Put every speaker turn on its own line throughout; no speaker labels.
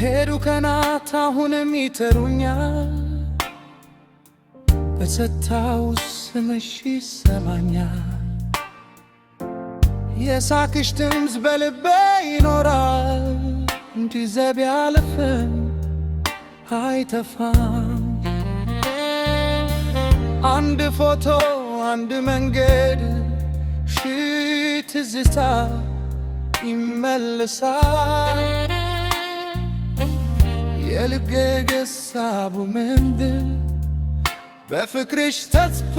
የሄዱ ቀናት አሁንም ይጠሩኛል፣ በጸጥታው ስምሽ ይሰማኛል። የሳቅሽ ድምፅ በልቤ ይኖራል፣ እንዲህ ዘብ ያለፈን አይጠፋም። አንድ ፎቶ አንድ መንገድ ሺህ ትዝታ ይመለሳል። የልቤ ገሳቡ ምንድን በፍቅርሽ ተጽፎ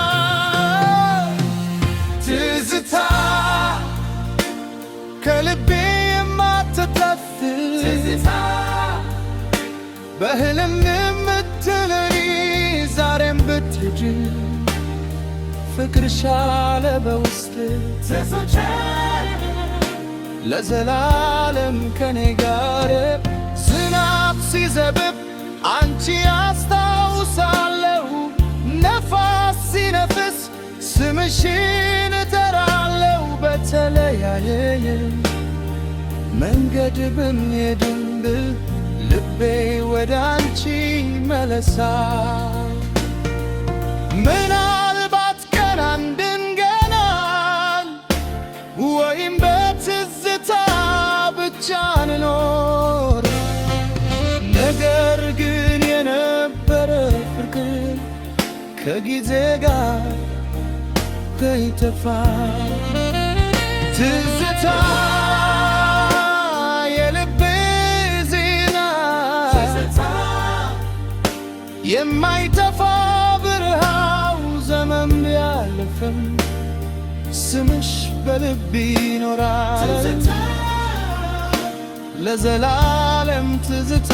ይኖራል። ትዝታ ከልቤ የማትጠፍ ትዝታ በህልም የምትኖሪ ዛሬም ብትሄጂ ፍቅርሽ አለ በውስጥ ተሰጨ ለዘላለም ከኔ ጋር። ዝናብ ሲዘብብ አንቺ አስታውሳለሁ፣ ነፋስ ሲነፍስ ስምሽን እጠራለሁ። በተለያየ መንገድ ብንሄድም ልቤ ወደ አንቺ መለሳል። ምናልባት ቀን እንገናኝ ወይም በትዝታ ብቻ እንኖር። ነገር ግን የነበረ ፍቅር ከጊዜ ጋር አይጠፋም። ትዝታ የልቤ ዜና የማይጠፋ ብርሃው ዘመን ቢያልፍም ስምሽ በልቤ ይኖራል ለዘላለም ትዝታ።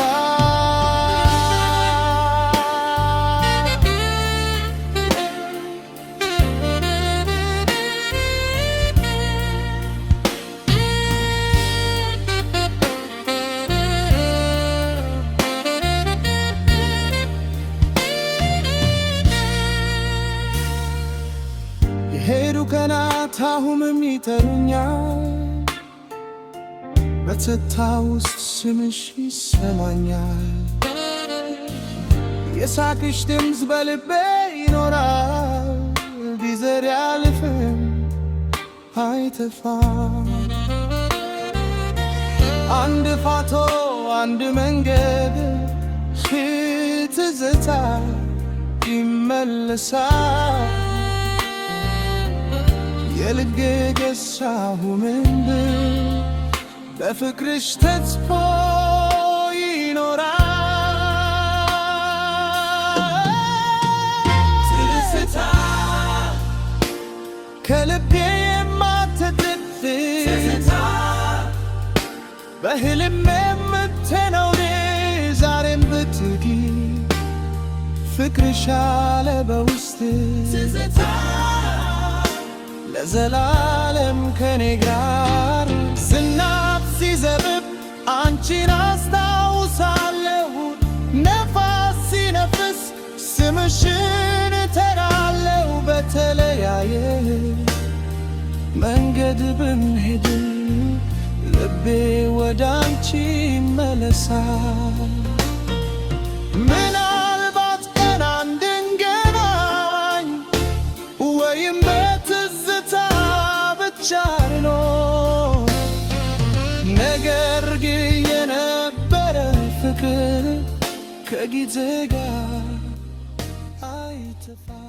የሄዱ ቀናት አሁንም ይጠሩኛል፣ በጸጥታ ውስጥ ስምሽ ይሰማኛል። የሳቅሽ ድምፅ በልቤ ይኖራል፣ ቢዘር ያልፍም አይጠፋም። አንድ ፋቶ አንድ መንገድ ትዝታ ይመለሳል። የልቤ ገሳሁ ምንድን በፍቅርሽ ተጽፎ ይኖራል። ትዝታ ከልቤ የማትጠፍ ትዝታ በህልም የምትኖሪ ዛሬም ብትሄጂ ፍቅርሽ አለ በውስጥ ትዝታ ለዘላለም ከኔ ጋር። ዝናብ ሲዘብብ አንቺን አስታውሳለሁ፣ ነፋስ ሲነፍስ ስምሽን እጠራለሁ። በተለያየ መንገድ ብንሄድ ልቤ ወደ አንቺ ይመለሳል። ምናልባት ቀን እንገናኝ ወይም በትዝታ ብቻ እንኖር። ነገር ግን የነበረ ፍቅር ከጊዜ ጋር አይጠፋም።